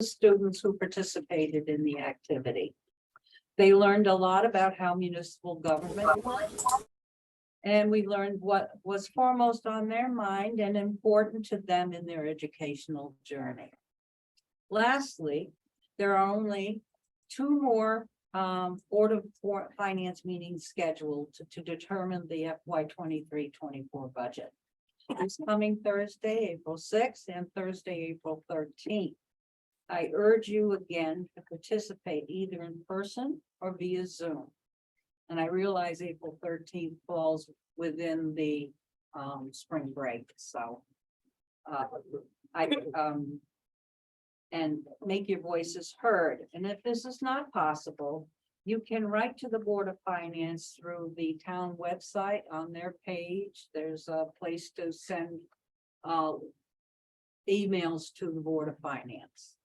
students who participated in the activity. They learned a lot about how municipal government works. And we learned what was foremost on their mind and important to them in their educational journey. Lastly, there are only 2 more Board of Finance meetings scheduled to determine the FY 23-24 budget. It's coming Thursday, April 6th, and Thursday, April 13th. I urge you again to participate either in person or via Zoom. And I realize April 13th falls within the spring break, so and make your voices heard. And if this is not possible, you can write to the Board of Finance through the town website. On their page, there's a place to send emails to the Board of Finance.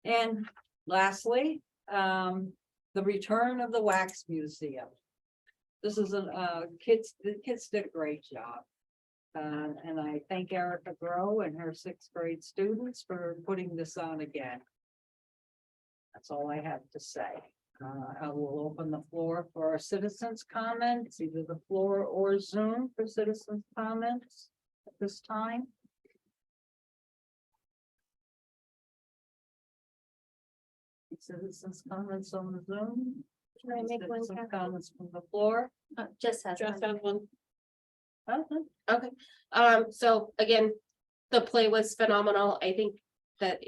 And lastly, the return of the Wax Museum. This is the kids did a great job. And I thank Erica Grow and her 6th grade students for putting this on again. That's all I have to say. I will open the floor for our citizens' comments, either the floor or Zoom for citizens' comments at this time. Citizens' comments on the Zoom. Can I make one Citizens' comments from the floor. Just have one. Okay. Okay. So again, the play was phenomenal. I think that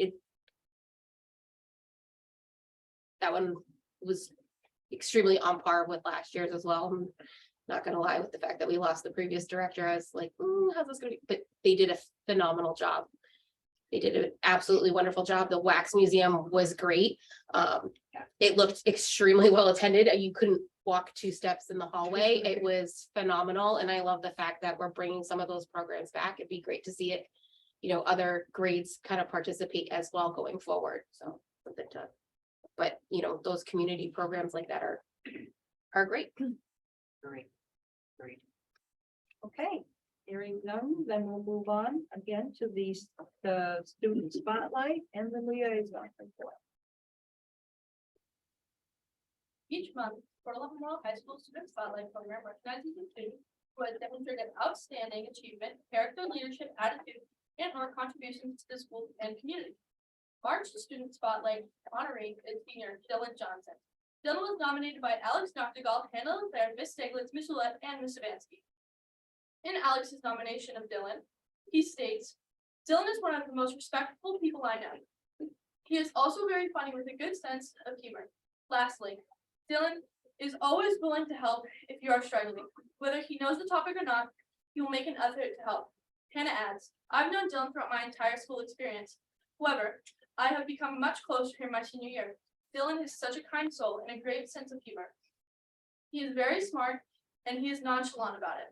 that one was extremely on par with last year's as well. I'm not gonna lie, with the fact that we lost the previous director, I was like, how's this gonna be? But they did a phenomenal job. They did an absolutely wonderful job. The Wax Museum was great. It looked extremely well attended. You couldn't walk 2 steps in the hallway. It was phenomenal. And I love the fact that we're bringing some of those programs back. It'd be great to see it, other grades kind of participate as well going forward. So something to, but those community programs like that are great. Great. Okay. Hearing none, then we'll move on again to the student spotlight and the liaison report. Each month, Port Memorial High School Student Spotlight Program recognizes a student who has demonstrated outstanding achievement, character, leadership, attitude, and/or contributions to the school and community. March Student Spotlight honoree is senior Dylan Johnson. Dylan was nominated by Alex Noctegal, Hannah LeClaire, Miss Stiglitz, Miss Roulette, and Miss Savansky. In Alex's nomination of Dylan, he states, Dylan is one of the most respectful people I know. He is also very funny with a good sense of humor. Lastly, Dylan is always willing to help if you are struggling. Whether he knows the topic or not, he will make an effort to help. Hannah adds, I've known Dylan throughout my entire school experience. However, I have become much closer in my senior year. Dylan is such a kind soul and a great sense of humor. He is very smart and he is nonchalant about it.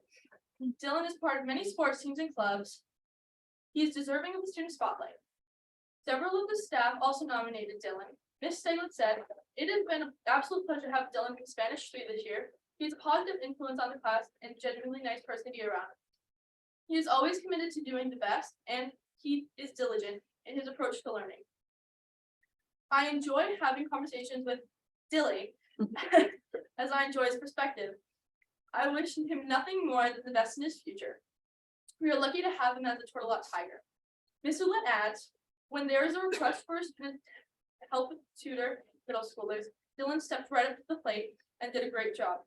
Dylan is part of many sports teams and clubs. He is deserving of the student spotlight. Several of the staff also nominated Dylan. Miss Stiglitz said, it has been an absolute pleasure to have Dylan in Spanish 3 this year. He is a positive influence on the class and genuinely nice person to be around. He is always committed to doing the best and he is diligent in his approach to learning. I enjoy having conversations with Dilly as I enjoy his perspective. I wish him nothing more than the best in his future. We are lucky to have him as a Turtle Lot Tiger. Miss Roulette adds, when there is a request for a student to help with tutor middle schoolers, Dylan stepped right up to the plate and did a great job.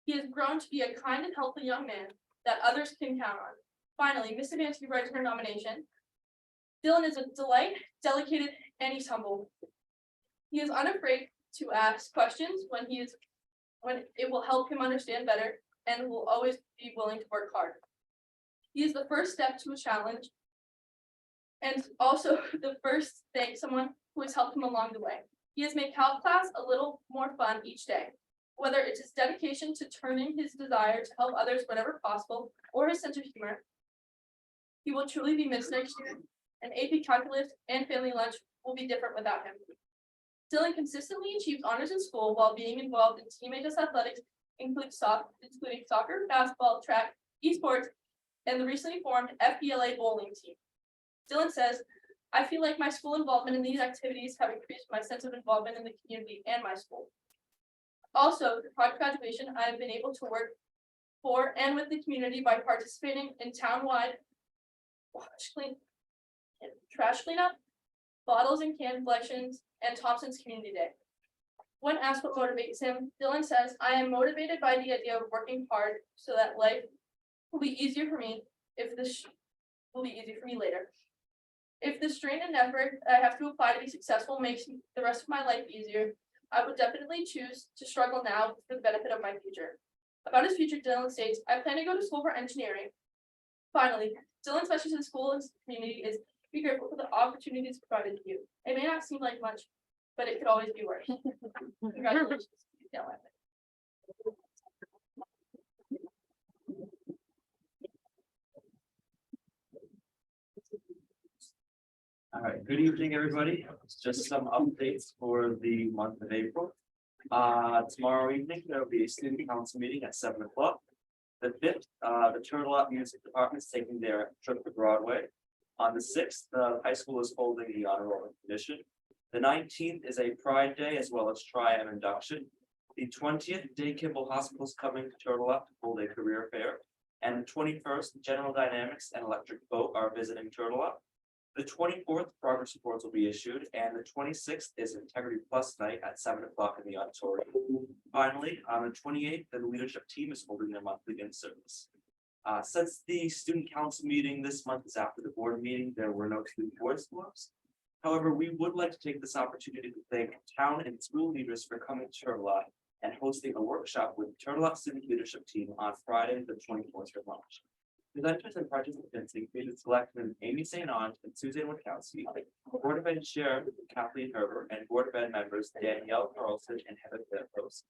He has grown to be a kind and healthy young man that others can count on. Finally, Miss Savansky writes her nomination. Dylan is a delight, dedicated, and he's humble. He is unafraid to ask questions when it will help him understand better and will always be willing to work hard. He is the first step to a challenge and also the first thank someone who has helped him along the way. He has made calc class a little more fun each day. Whether it's his dedication to turning his desire to help others whenever possible or his sense of humor, he will truly be missed next year, and AP Calculus and Family Lunch will be different without him. Dylan consistently achieves honors in school while being involved in team-based athletics, including soccer, basketball, track, esports, and the recently formed FBLA bowling team. Dylan says, I feel like my school involvement in these activities have increased my sense of involvement in the community and my school. Also, upon graduation, I have been able to work for and with the community by participating in townwide trash cleanup, bottles and can collections, and Thompson's Community Day. When asked what motivates him, Dylan says, "I am motivated by the idea of working hard so that life will be easier for me if this will be easier for me later. If the strain and effort I have to apply to be successful makes the rest of my life easier, I would definitely choose to struggle now for the benefit of my future." About his future, Dylan states, "I plan to go to school for engineering." Finally, Dylan's message to the school and community is be grateful for the opportunities provided to you. It may not seem like much, but it could always be worse. Congratulations, Dylan. All right, good evening, everybody. Just some updates for the month of April. Tomorrow evening, there will be a student council meeting at 7 o'clock. The 5th, the Turtle Up Music Department is taking their trip to Broadway. On the 6th, the high school is holding the honor roll tradition. The 19th is a Pride Day as well as Tri-M induction. The 20th, Day Kimball Hospital is coming to Turtle Up to hold a career fair. And the 21st, General Dynamics and Electric Boat are visiting Turtle Up. The 24th, progress reports will be issued, and the 26th is Integrity Plus night at 7 o'clock in the auditorium. Finally, on the 28th, the leadership team is holding their monthly in-service. Since the student council meeting this month is after the board meeting, there were no student voice forums. However, we would like to take this opportunity to thank town and school leaders for coming to Turtle Up and hosting a workshop with the Turtle Up student leadership team on Friday, the 24th of March. Presenters and participants included Selectmen Amy St. Ange and Suzanne Witkowski, Board of Ed Chair Kathleen Herbert, and Board of Ed members Danielle Carlson and Heather Fairpost.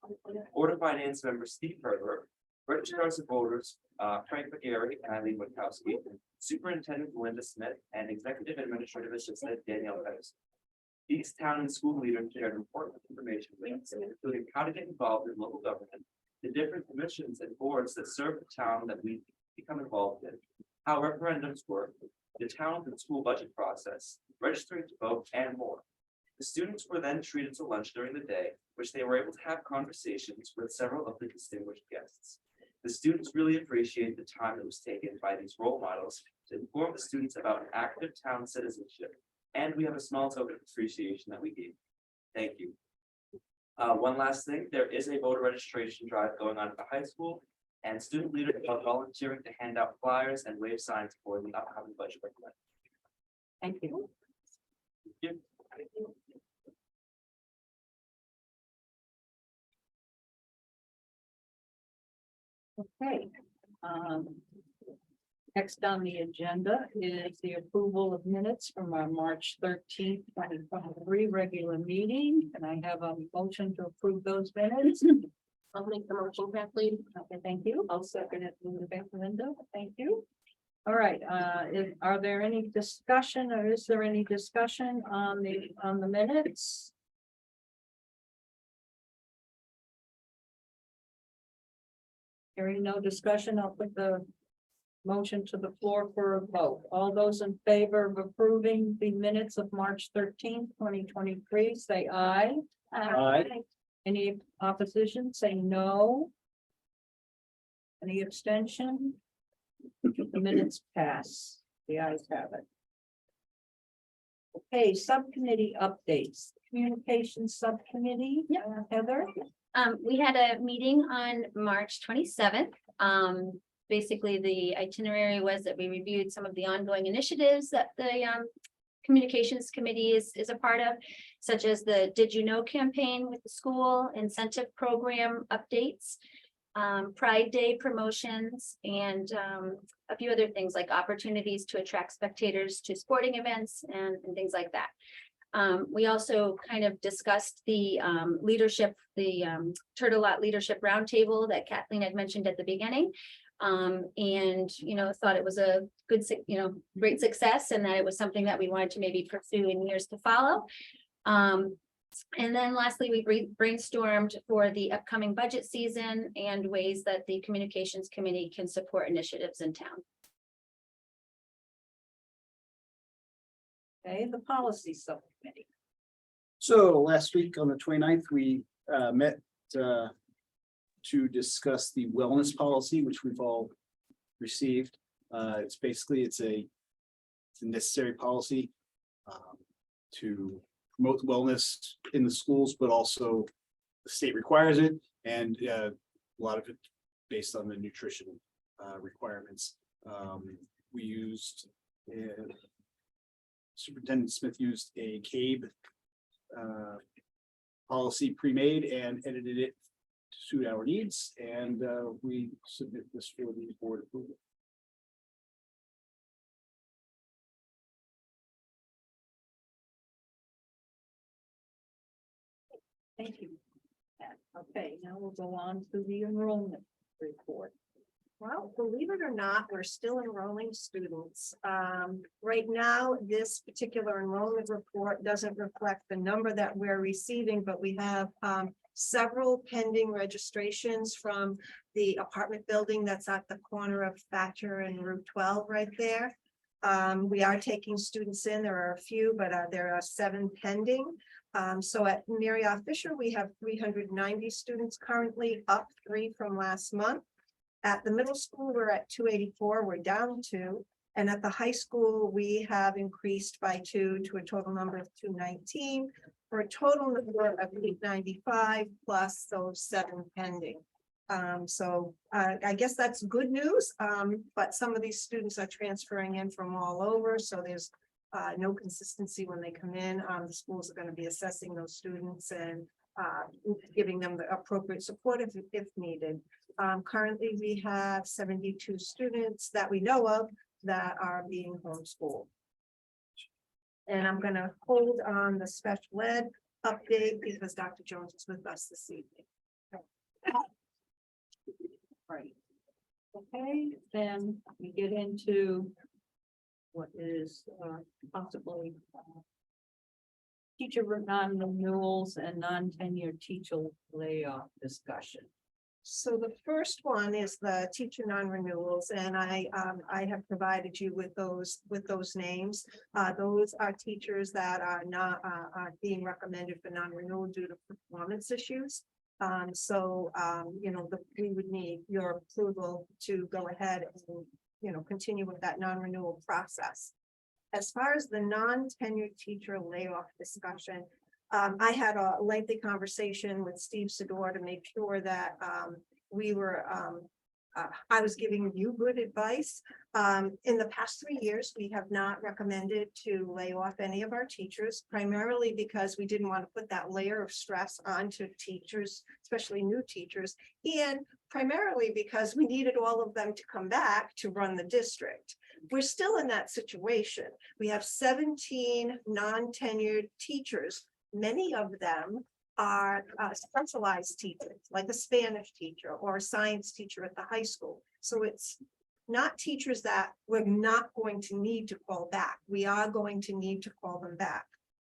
Board of Finance member Steve Herbert, registrars of voters Frank McGarry and Eileen Witkowski, Superintendent Linda Smith, and Executive Administrative Assistant Danielle Pettis. These town and school leaders shared important information with us, including how to get involved in local government, the different commissions and boards that serve the town that we become involved in, how referendums work, the town and school budget process, registering to vote, and more. The students were then treated to lunch during the day, which they were able to have conversations with several of the distinguished guests. The students really appreciate the time that was taken by these role models to inform the students about an active town citizenship, and we have a small token of appreciation that we gave. Thank you. One last thing, there is a voter registration drive going on at the high school, and student leaders are volunteering to hand out flyers and wave signs for the upcoming budget. Thank you. Thank you. Okay. Next on the agenda is the approval of minutes from our March 13th, 2023 regular meeting. And I have a motion to approve those minutes. I'll make the motion, Kathleen. Okay, thank you. I'll second it. Linda, thank you. All right, are there any discussion or is there any discussion on the minutes? Hearing no discussion, I'll put the motion to the floor for a vote. All those in favor of approving the minutes of March 13th, 2023, say aye. Aye. Any opposition, say no. Any abstention? The minutes pass. The ayes have it. Okay, subcommittee updates. Communications subcommittee. Heather. We had a meeting on March 27th. Basically, the itinerary was that we reviewed some of the ongoing initiatives that the communications committee is a part of, such as the Did You Know campaign with the school, incentive program updates, Pride Day promotions, and a few other things like opportunities to attract spectators to sporting events and things like that. We also kind of discussed the leadership, the Turtle Lot Leadership Roundtable that Kathleen had mentioned at the beginning. And, thought it was a good, great success, and that it was something that we wanted to maybe pursue in years to follow. And then lastly, we brainstormed for the upcoming budget season and ways that the communications committee can support initiatives in town. Okay, the policy subcommittee. So last week on the 29th, we met to discuss the wellness policy, which we've all received. It's basically, it's a necessary policy to promote wellness in the schools, but also the state requires it, and a lot of it based on the nutrition requirements. We used Superintendent Smith used a CABE policy pre-made and edited it to suit our needs, and we submit this for the board approval. Thank you. Okay, now we'll go on to the enrollment report. Well, believe it or not, we're still enrolling students. Right now, this particular enrollment report doesn't reflect the number that we're receiving, but we have several pending registrations from the apartment building that's at the corner of Thatcher and Route 12 right there. We are taking students in. There are a few, but there are 7 pending. So at Mary R. Fisher, we have 390 students currently, up 3 from last month. At the middle school, we're at 284, we're down 2. And at the high school, we have increased by 2 to a total number of 219, for a total number of 895 plus those 7 pending. I guess that's good news, but some of these students are transferring in from all over, so there's no consistency when they come in. The schools are going to be assessing those students and giving them the appropriate support if needed. Currently, we have 72 students that we know of that are being homeschooled. And I'm going to hold on the special ed update because Dr. Jones is with us this evening. Right. Okay, then we get into what is possibly teacher non-renewals and non-tenured teacher layoff discussion. So the first one is the teacher non-renewals, and I have provided you with those names. Those are teachers that are not being recommended for non-renewal due to performance issues. We would need your approval to go ahead and continue with that non-renewal process. As far as the non-tenured teacher layoff discussion, I had a lengthy conversation with Steve Sador to make sure that I was giving you good advice. In the past 3 years, we have not recommended to lay off any of our teachers, primarily because we didn't want to put that layer of stress onto teachers, especially new teachers, and primarily because we needed all of them to come back to run the district. We're still in that situation. We have 17 non-tenured teachers. Many of them are specialized teachers, like a Spanish teacher or a science teacher at the high school. So it's not teachers that we're not going to need to call back. We are going to need to call them back.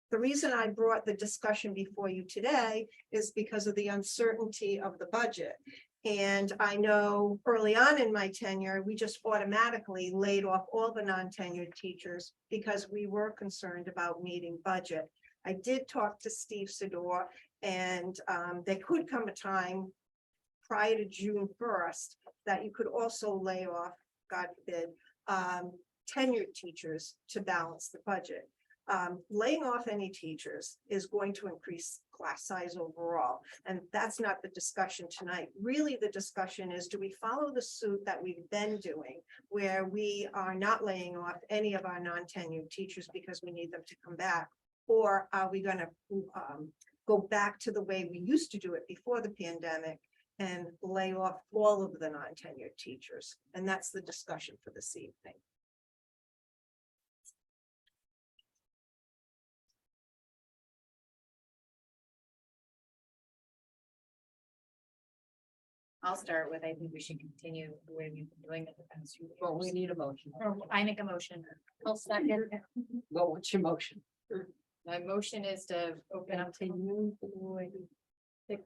The reason I brought the discussion before you today is because of the uncertainty of the budget. And I know early on in my tenure, we just automatically laid off all the non-tenured teachers because we were concerned about meeting budget. I did talk to Steve Sador, and there could come a time prior to June 1st that you could also lay off, God forbid, tenured teachers to balance the budget. Laying off any teachers is going to increase class size overall, and that's not the discussion tonight. Really, the discussion is, do we follow the suit that we've been doing, where we are not laying off any of our non-tenured teachers because we need them to come back? Or are we going to go back to the way we used to do it before the pandemic and lay off all of the non-tenured teachers? And that's the discussion for this evening. I'll start with, I think we should continue the way we've been doing it the past few years. Well, we need a motion. I make a motion. I'll second. Well, what's your motion? My motion is to open up to you.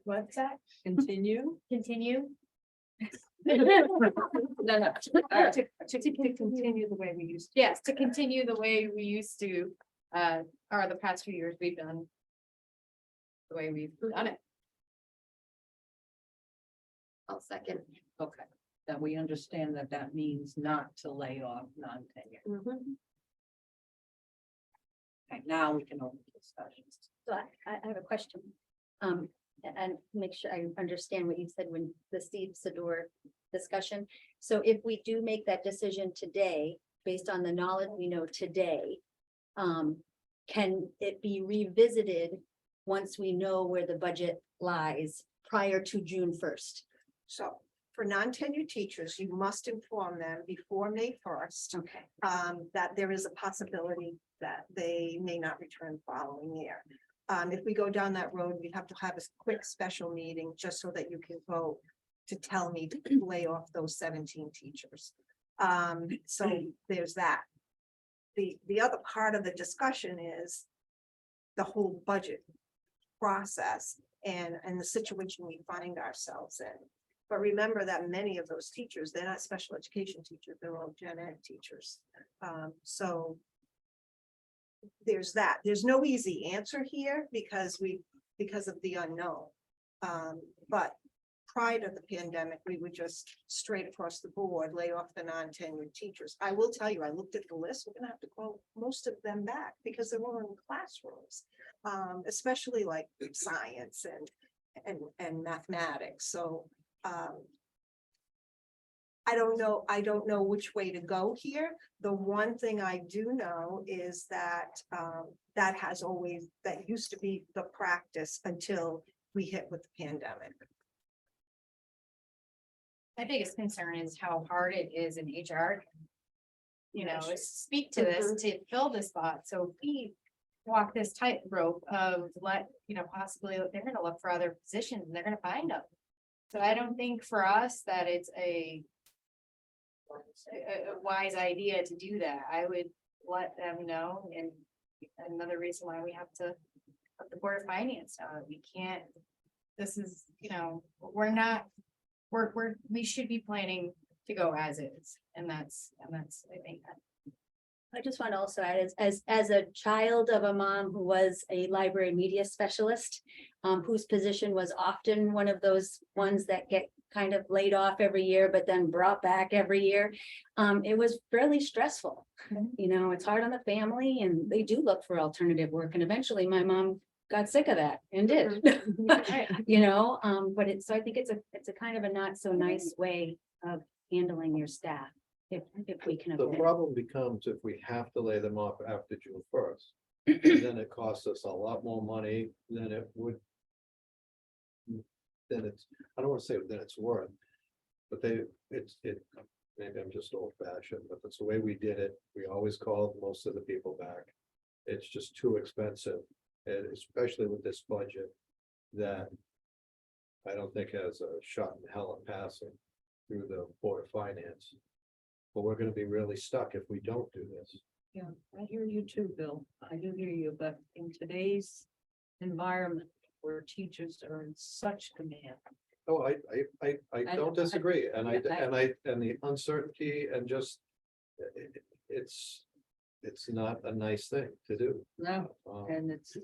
What's that? Continue. Continue? No. To continue the way we used to. Yes, to continue the way we used to Or the past few years we've done. The way we've done it. I'll second. Okay, that we understand that that means not to lay off non-tenure. Okay, now we can open discussions. So I have a question. And make sure I understand what you said when the Steve Sador discussion. So if we do make that decision today, based on the knowledge we know today, can it be revisited once we know where the budget lies prior to June 1st? So for non-tenured teachers, you must inform them before May 1st. Okay. That there is a possibility that they may not return the following year. If we go down that road, we have to have a quick special meeting just so that you can vote to tell me to lay off those 17 teachers. So there's that. The other part of the discussion is the whole budget process and the situation we find ourselves in. But remember that many of those teachers, they're not special education teachers, they're all gen ed teachers. So there's that. There's no easy answer here because of the unknown. But prior to the pandemic, we would just straight across the board lay off the non-tenured teachers. I will tell you, I looked at the list, we're gonna have to call most of them back because they're all in classrooms. Especially like science and mathematics. So I don't know which way to go here. The one thing I do know is that that used to be the practice until we hit with the pandemic. My biggest concern is how hard it is in HR. You know, Yes. speak to this to fill the spot. So if we walk this tightrope of possibly they're gonna look for other positions and they're gonna find them. So I don't think for us that it's a wise idea to do that. I would let them know, and another reason why we have to put the Board of Finance on. We can't, this is, we should be planning to go as is, and that's, I think. I just want to also add, as a child of a mom who was a library media specialist, whose position was often one of those ones that get kind of laid off every year, but then brought back every year. It was fairly stressful. You know, it's hard on the family and they do look for alternative work. And eventually my mom got sick of that and did. You know, but so I think it's a kind of a not so nice way of handling your staff. If we can. The avoid it. problem becomes if we have to lay them off after June 1st, then it costs us a lot more money than it would. Then it's, I don't want to say that it's worth, but maybe I'm just old fashioned, but that's the way we did it. We always called most of the people back. It's just too expensive, and especially with this budget that I don't think has a shot in hell of passing through the Board of Finance. But we're gonna be really stuck if we don't do this. Yeah, I hear you too, Bill. I do hear you, but in today's environment where teachers are in such demand. Oh, I don't disagree, and and the uncertainty and just. It's not a nice thing to do. No, and it's.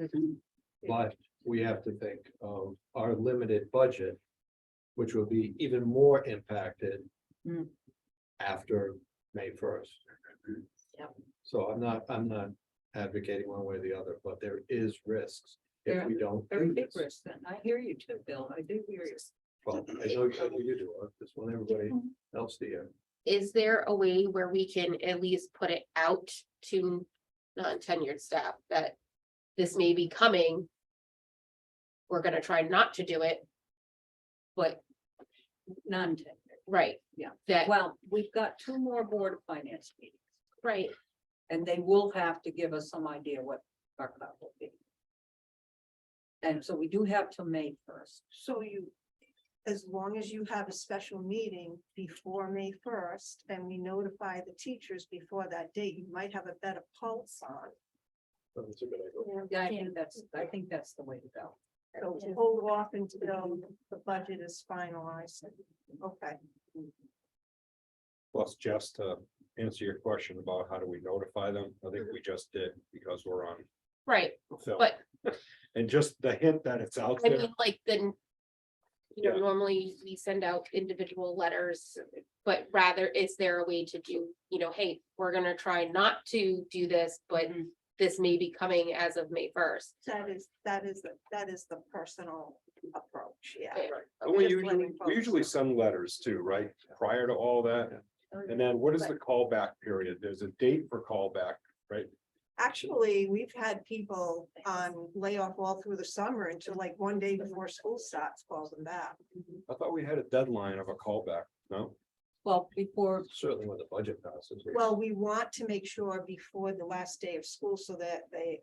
But we have to think of our limited budget, which will be even more impacted. Mm. After May 1st. Yep. So I'm not advocating one way or the other, but there is risks There if we don't Very do big this. risk then. I hear you too, Bill. I do hear you. Well, I know you do, I just want everybody else to hear. Is there a way where we can at least put it out to non-tenured staff that this may be coming? We're gonna try not to do it. But, Non-tenure. right. Yeah. That, Well, we've got 2 more Board of Finance meetings. right, And they will have to give us some idea what our cut will be. And so we do have till May 1st. So as long as you have a special meeting before May 1st and we notify the teachers before that date, you might have a better pulse on. That's a good idea. Yeah, I think that's the way to go. So hold off until the budget is finalized. Okay. Plus, just to answer your question about how do we notify them, I think we just did because we're on Right, film. but And just the hint that it's out I there, mean, like, then. You know, Yeah. normally we send out individual letters, but rather is there a way to do, you know, hey, we're gonna try not to do this, but. This may be coming as of May 1st. That is the personal approach, yeah. Okay. but we Just usually, letting we usually folks send letters too, right, prior to all that. And then what is the callback period? There's a date for callback, right? Actually, we've had people on layoff all through the summer until like one day before school starts, calls them back. I thought we had a deadline of a callback, no? Well, before, Certainly when the budget passes. Well, we want to make sure before the last day of school so that they,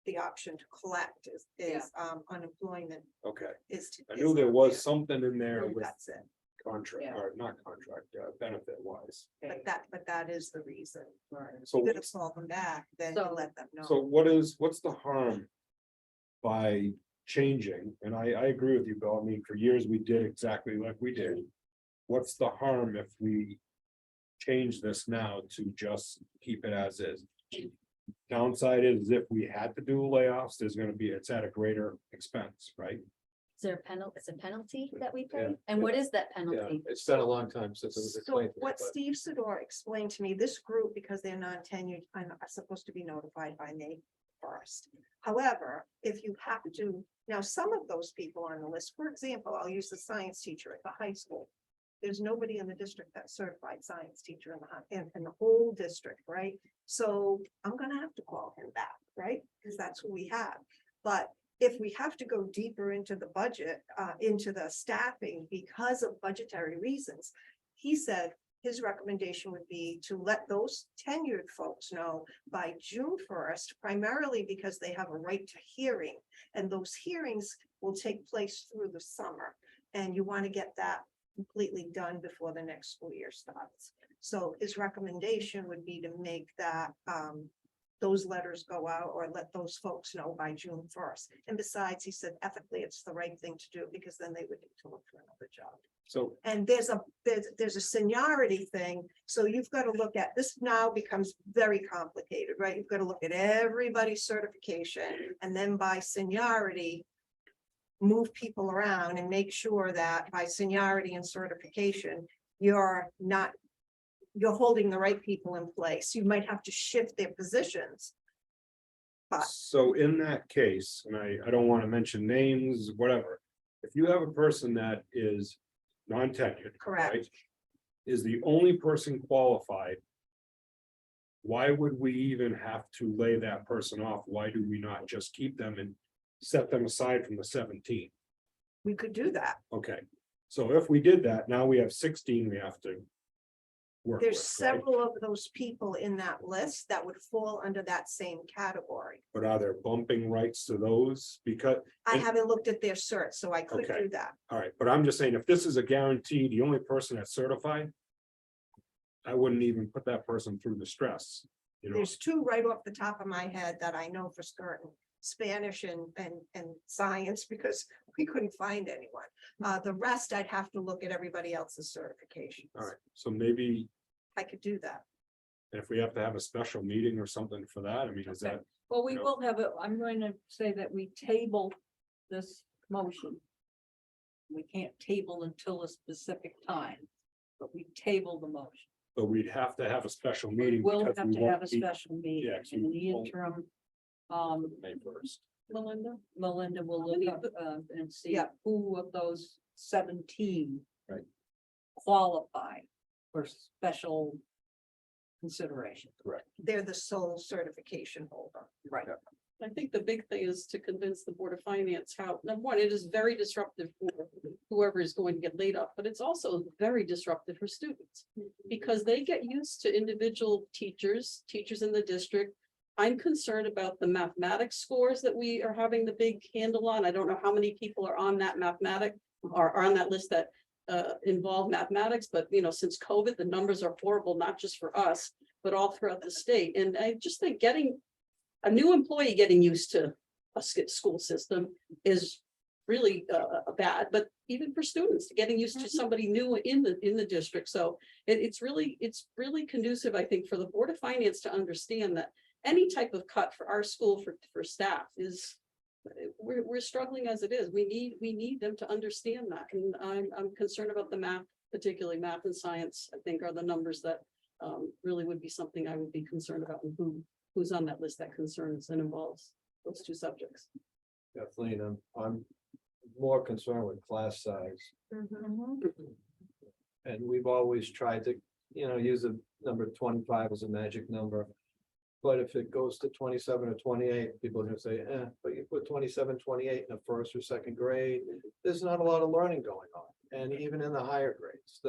the option to collect is unemployment Okay, is. I knew there was something in there with That's it, contract, Yeah. or not contract, benefit wise. but that is the reason. So, You're gonna call them back, then you So- let them know. so what's the harm by changing? And I agree with you, Bill. I mean, for years we did exactly like we did. What's the harm if we change this now to just keep it as is? Downside is if we had to do layoffs, there's gonna be, it's at a greater expense, right? Is there a penalty, it's a penalty that we Yeah, pay? And what is that Yeah, penalty? it's been a long time since it was So explained. to me, what but- Steve Sidor explained to me, this group, because they're non-tenured, are supposed to be notified by May 1st. However, if you have to, now some of those people on the list, for example, I'll use the science teacher at the high school. There's nobody in the district that's certified science teacher in the whole district, right? So I'm gonna have to call him back, right? Because that's who we have. But if we have to go deeper into the budget, into the staffing because of budgetary reasons, he said his recommendation would be to let those tenured folks know by June 1st, primarily because they have a right to hearing. And those hearings will take place through the summer. And you want to get that completely done before the next school year starts. So his recommendation would be to make that, those letters go out or let those folks know by June 1st. And besides, he said ethically, it's the right thing to do because then they would need to look for another job. So, And there's a seniority thing, so you've got to look at, this now becomes very complicated, right? You've got to look at everybody's certification and then by seniority. Move people around and make sure that by seniority and certification, you're holding the right people in place. You might have to shift their positions. so in that case, and I don't wanna mention names, whatever. If you have a person that is non-tenured. Correct. right, is the only person qualified. Why would we even have to lay that person off? Why do we not just keep them and set them aside from the 17? We could do that. Okay, so if we did that, now we have 16 we have to work There's with, right? several of those people in that list that would fall under that same category. But are there bumping rights to those? Because, I And- haven't looked at their cert, so I could Okay. do that. all right, but I'm just saying, if this is a guarantee, the only person that's certified. I wouldn't even put that person through the stress, you know, There's two right off the top of my head that I know for certain, Spanish and science, because we couldn't find anyone. The rest, I'd have to look at everybody else's certifications. all right, so maybe. I could do that. If we have to have a special meeting or something for that, I mean, is that, well, we you know. will have it, I'm going to say that we table this motion. We can't table until a specific time, but we table the motion. but we'd have to have a special meeting. We'll because have we to won't have a be special meeting Yeah, 'cause in we the won't- interim. May 1st. Melinda will look up and see Yeah. who of those 17. Right. Qualify for special consideration. They're the sole certification holder. Right. I think the big thing is to convince the Board of Finance how, number one, it is very disruptive for whoever is going to get laid off, but it's also very disruptive for students. Because they get used to individual teachers in the district. I'm concerned about the mathematics scores that we are having the big handle on. I don't know how many people are on that are on that list that involve mathematics, but since COVID, the numbers are horrible, not just for us, but all throughout the state. And I just think getting a new employee getting used to a school system is really bad, but even for students, getting used to somebody new in the district. So it's really conducive, I think, for the Board of Finance to understand that any type of cut for our school for staff is, we're struggling as it is. We need them to understand that. And I'm concerned about the math, particularly math and science, I think are the numbers that really would be something I would be concerned about, and who's on that list that concerns and involves those two subjects. Kathleen, I'm more concerned with class size. And we've always tried to, use the number 25 as a magic number. But if it goes to 27 or 28, people are gonna say, but you put 27, 28 in the first or second grade, there's not a lot of learning going on. And even in the higher grades,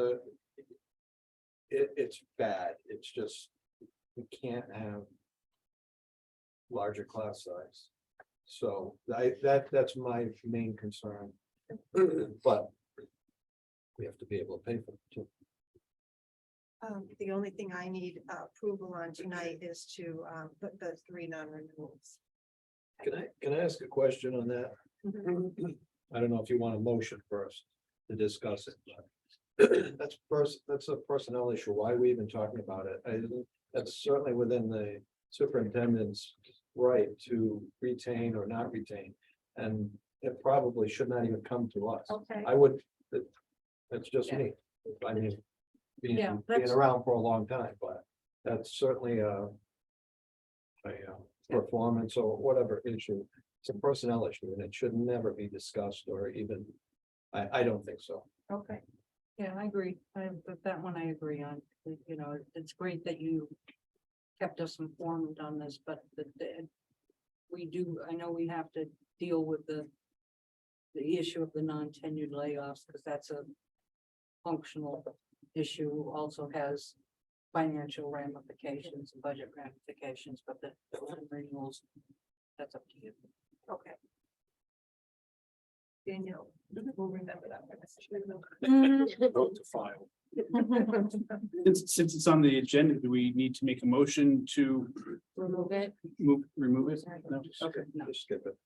it's bad. It's just, we can't have larger class size. So that's my main concern. But we have to be able to pay for it too. The only thing I need approval on tonight is to put the 3 non-renewals. Can I ask a question on that? I don't know if you want a motion first to discuss it, but that's a personnel issue. Why are we even talking about it? That's certainly within the superintendent's right to retain or not retain. And it probably should not even come to us. Okay. That's just me. I mean, Yeah, being that's- around for a long time, but that's certainly a performance or whatever issue. It's a personnel issue and it should never be discussed or even, I don't think so. Okay. Yeah, I agree. That one I agree on. It's great that you kept us informed on this, but I know we have to deal with the issue of the non-tenured layoffs, because that's a functional issue, also has financial ramifications, budget ramifications, but the renewals, that's up to you. Okay. Danielle, we'll remember that for next year. Vote to file. Since it's on the agenda, do we need to make a motion to Remove it. remove it? No? Okay. Just skip it.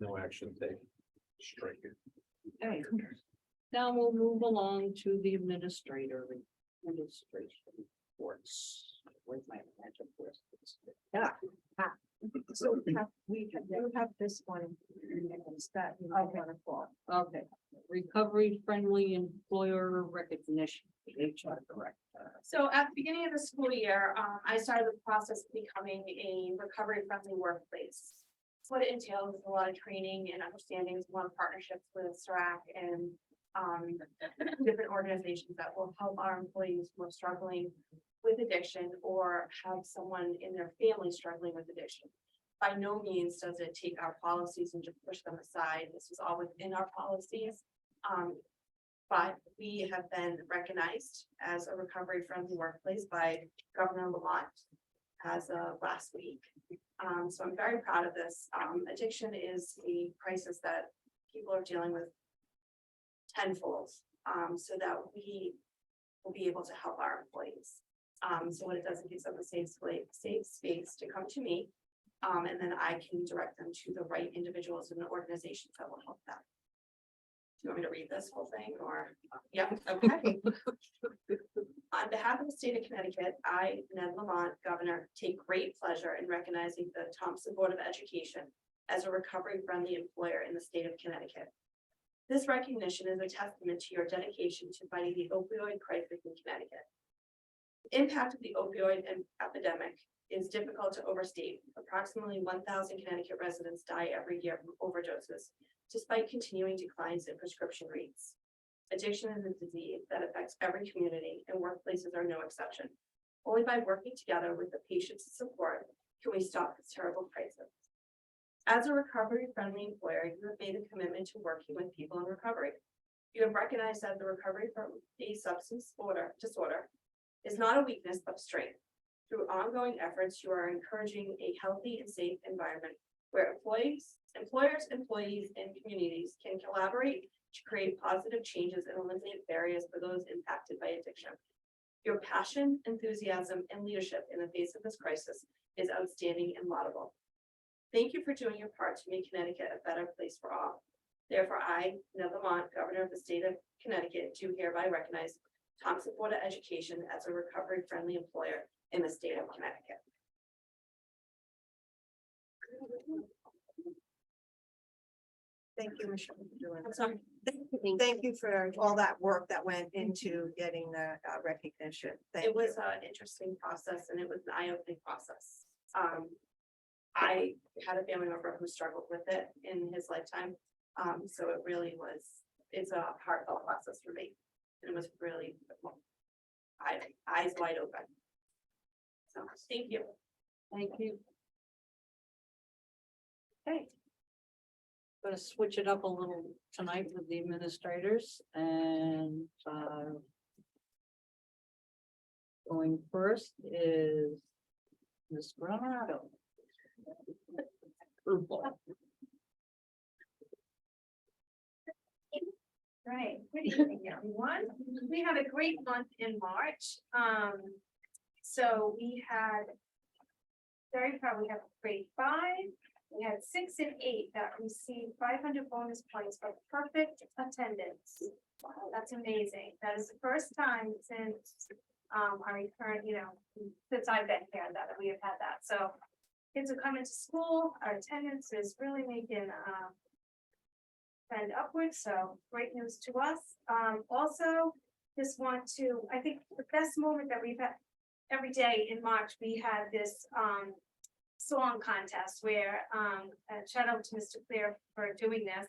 No action taken. Strike it. Okay. Now we'll move along to the administration reports. Where's my magic list? Yeah. So we have this one. That you might want to call. Okay, recovery friendly employer recognition, HR director. So at the beginning of the school year, I started the process of becoming a recovery friendly workplace. What it entails is a lot of training and understanding, a lot of partnerships with SRAC and different organizations that will help our employees who are struggling with addiction or have someone in their family struggling with addiction. By no means does it take our policies and just push them aside. This is all within our policies. But we have been recognized as a recovery friendly workplace by Governor Lamont as of last week. So I'm very proud of this. Addiction is a crisis that people are dealing with tenfold, so that we will be able to help our employees. So what it does, it gives them a safe space to come to me. And then I can direct them to the right individuals and organizations that will help them. Do you want me to read this whole thing or? Yeah, okay. On behalf of the state of Connecticut, I, Ned Lamont, Governor, take great pleasure in recognizing the Thompson Board of Education as a recovery-friendly employer in the state of Connecticut. This recognition is a testament to your dedication to fighting the opioid crisis in Connecticut. The impact of the opioid epidemic is difficult to overstate. Approximately 1,000 Connecticut residents die every year from overdoses, despite continuing declines in prescription rates. Addiction is a disease that affects every community, and workplaces are no exception. Only by working together with the patients and support can we stop this terrible crisis. As a recovery-friendly employer, you have made a commitment to working with people in recovery. You have recognized that the recovery from a substance disorder is not a weakness but a strength. Through ongoing efforts, you are encouraging a healthy and safe environment where employers, employees, and communities can collaborate to create positive changes and eliminate barriers for those impacted by addiction. Your passion, enthusiasm, and leadership in the face of this crisis is outstanding and laudable. Thank you for doing your part to make Connecticut a better place for all. Therefore, I, Nell Lamont, Governor of the State of Connecticut, do hereby recognize Thompson Board of Education as a recovery-friendly employer in the state of Connecticut. Thank you, Michelle, for doing I'm that. sorry. Thank you for all that work that went into getting the recognition. Thank It was you. an interesting process and it was an eye-opening process. I had a family member who struggled with it in his lifetime. So it really was, it's a heartfelt process for me. And it was really, eyes wide open. So, thank you. Thank you. Okay. Going to switch it up a little tonight with the administrators and going first is Ms. Granado. Right, good evening, everyone. We had a great month in March. So we had very proud, we have grade 5, we had 6 and 8 that received 500 bonus points for perfect attendance. Wow, that's amazing. That is the first time since our current, since I've been here that we have had that. So kids are coming to school, our attendance is really making trend upwards, so great news to us. Also, just want to, I think the best moment that we've had every day in March, we had this song contest where shout out to Mr. Clear for doing this.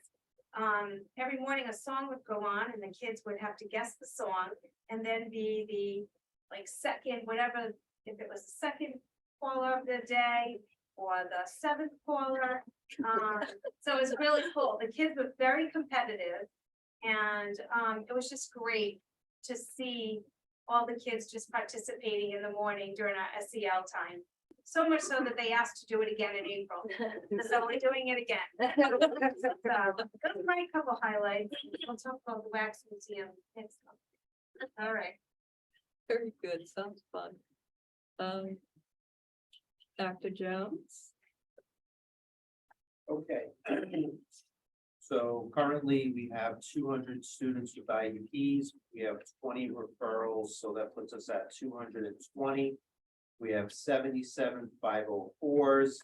Every morning a song would go on and the kids would have to guess the song and then be the second, whatever, if it was the second caller of the day or the 7th caller. So it was really cool. The kids were very competitive and it was just great to see all the kids just participating in the morning during our SEL time. So much so that they asked to do it again in April. So we're doing it again. Those are my couple highlights. We'll talk about the wax museum next month. All right. Very good, sounds fun. Dr. Jones? Okay. So currently we have 200 students with IEPs. We have 20 referrals, so that puts us at 220. We have 77 504s.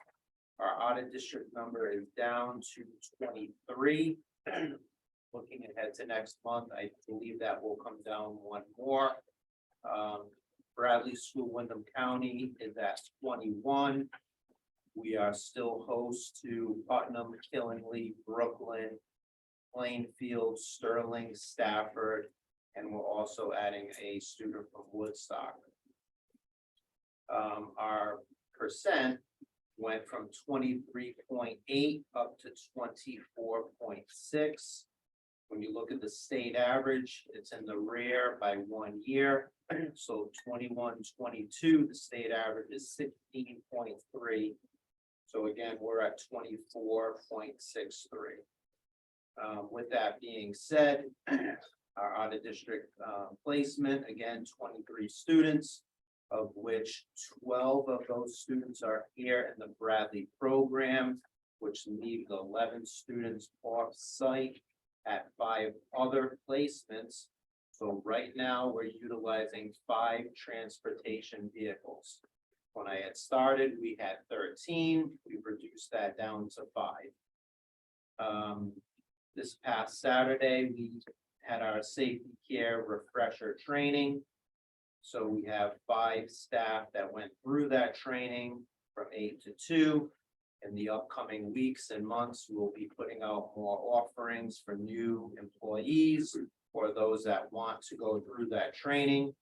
Our audit district number is down to 23. Looking ahead to next month, I believe that will come down one more. Bradley School, Wyndham County is at 21. We are still host to Putnam, Killingly, Brooklyn, Plainfield, Sterling, Stafford, and we're also adding a student from Woodstock. Our percent went from 23.8 up to 24.6. When you look at the state average, it's in the rear by 1 year. So 21-22, the state average is 16.3. So again, we're at 24.63. With that being said, our out of district placement, again, 23 students, of which 12 of those students are here in the Bradley program, which leaves 11 students off site at 5 other placements. So right now, we're utilizing 5 transportation vehicles. When I had started, we had 13. We reduced that down to 5. This past Saturday, we had our safety care refresher training. So we have 5 staff that went through that training from 8 to 2. In the upcoming weeks and months, we'll be putting out more offerings for new employees or those that want to go through that training.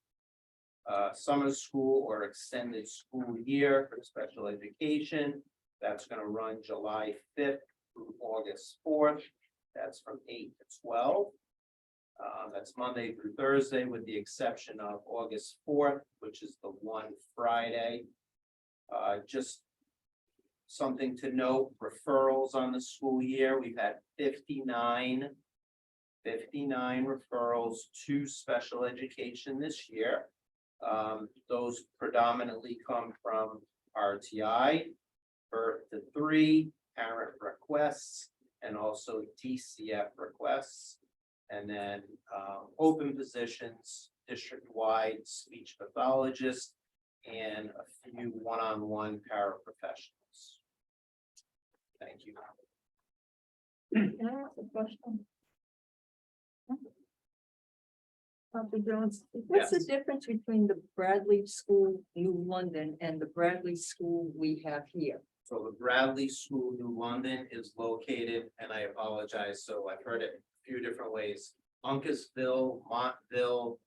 Summer school or extended school year for special education. That's going to run July 5th through August 4th. That's from 8 to 12. That's Monday through Thursday, with the exception of August 4th, which is the one Friday. Just something to note, referrals on the school year. We've had 59 referrals to special education this year. Those predominantly come from RTI, birth to 3, parent requests, and also DCF requests. And then open positions, district-wide speech pathologist, and a few one-on-one paraprofessionals. Thank you. Can I ask a question? Dr. Jones, what's the Yes. difference between the Bradley School, New London, and the Bradley School we have here? So the Bradley School, New London is located, and I apologize, so I've heard it a few different ways. Uncasville, Montville.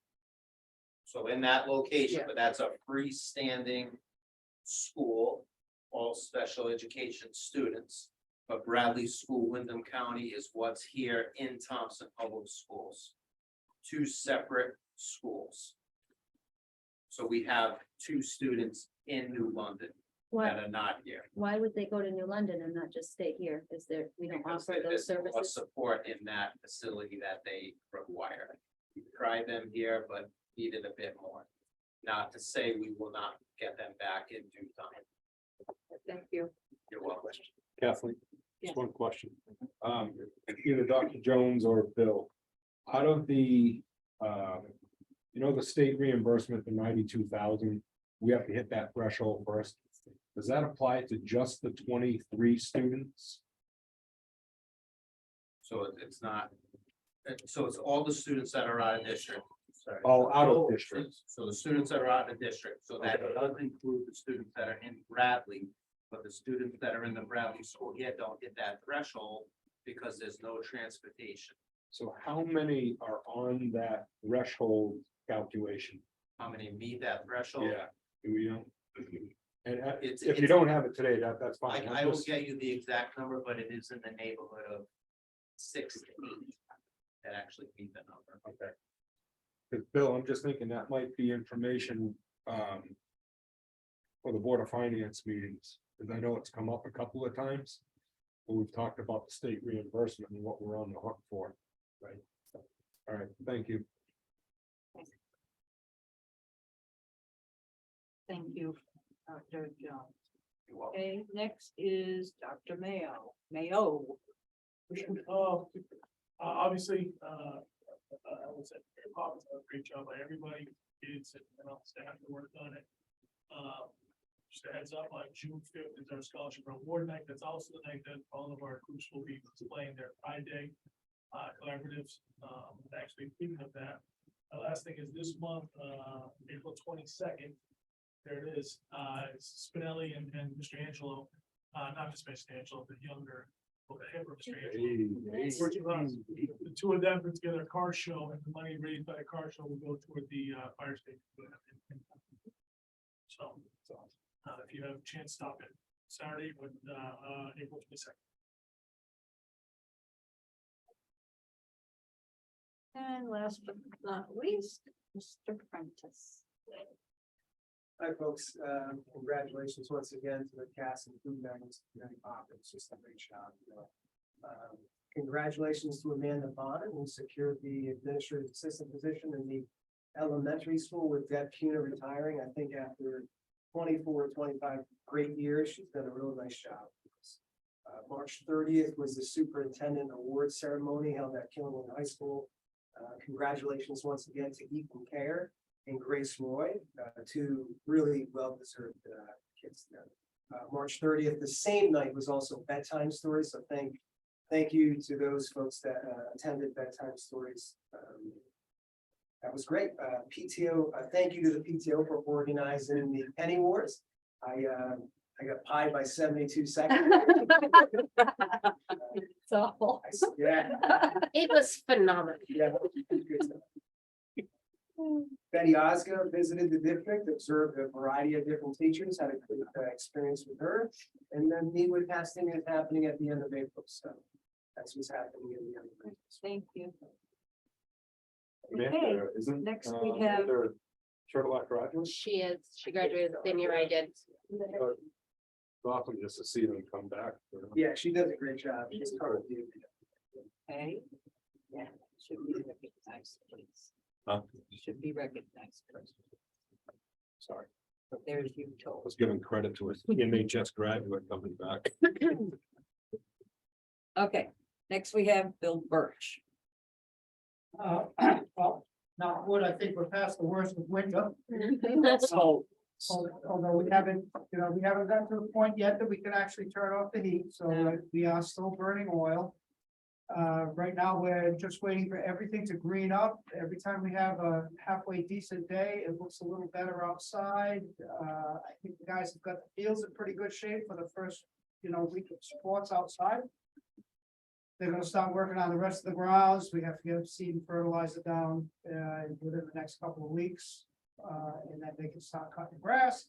So in that location, Yeah. but that's a freestanding school, all special education students. But Bradley School, Wyndham County is what's here in Thompson Public Schools. 2 separate schools. So we have 2 students in New London that are not here. Why would they go to New London and not just stay here? Is there, we don't Because offer those there's more services? support in that facility that they require. We tried them here, but needed a bit more. Not to say we will not get them back in due time. Thank you. You're welcome. Kathleen, Yes. just one question. Either Dr. Jones or Bill, out of the, the state reimbursement, the 92,000, we have to hit that threshold first. Does that apply to just the 23 students? So it's not, so it's all the students that are out of district. Sorry. All out of district. So the students that are out of district, so that does include the students that are in Bradley. But the students that are in the Bradley school here don't hit that threshold because there's no transportation. So how many are on that threshold calculation? How many meet that threshold? Yeah, do we know? And It's- if you it's- don't have it today, that's fine. I will get you the exact number, but it is in the neighborhood of 6 to 8 that actually meet the number. Okay. Because Bill, I'm just thinking that might be information for the Board of Finance meetings, because I know it's come up a couple of times. But we've talked about the state reimbursement and what we're on the hook for, right? All right, thank you. Thank you, Dr. Jones. You're welcome. Okay, next is Dr. Mayo. Obviously, I would say, Bob's done a great job by everybody, kids and all the staff that worked on it. Just a heads up, on June 5th is our scholarship award night. That's also the night that all of our groups will be displaying their Pride Day collaboratives. Actually, speaking of that, the last thing is this month, April 22nd. There it is, it's Spinelli and Mr. Angelo, not just Mr. Angelo, the younger, the hipper Mr. Angelo. Working on the 2 of them put together a car show, and the money raised by the car show will go toward the fire station. So, if you have a chance, stop it Saturday with April 22nd. And last but not least, Mr. Prentice. Hi, folks. Congratulations once again to the cast and crew members. It's just a great job. Congratulations to Amanda Bond, who secured the administrative assistant position in the elementary school with Deb Cuna retiring. I think after 24, 25 great years, she's done a real nice job. March 30th was the superintendent award ceremony held at Killenwood High School. Congratulations once again to Ethan Care and Grace Roy, 2 really well-deserved kids there. March 30th, the same night, was also bedtime stories. So thank you to those folks that attended bedtime stories. That was great. PTO, thank you to the PTO for organizing the Penny Wars. I got pied by 72 seconds. It's awful. Yeah. It was phenomenal. Yeah. Good stuff. Betty Osgood visited the district, observed a variety of different teachers, had a good experience with her. And then Meadwood casting is happening at the end of April, so that's what's happening in the end of April. Thank you. Amanda, isn't, next we have- there a Turtle graduate? She graduated the same year I did. Awesome just to see them come back. Yeah, she does a great job. She's currently. Okay. Yeah, should be recognized, please. Huh? Should be recognized first. Sorry. There's you I told. was giving credit to us, NHS graduate coming back. Okay, next we have Bill Birch. Well, not wood, I think we're past the worst of winter. So, Although we haven't, we haven't gotten to the point yet that we can actually turn off the heat, so we are still burning oil. Right now, we're just waiting for everything to green up. Every time we have a halfway decent day, it looks a little better outside. I think the guys have got the fields in pretty good shape for the first, week of sports outside. They're gonna start working on the rest of the grounds. We have to get seed and fertilizer down, within the next couple of weeks. And then they can start cutting grass.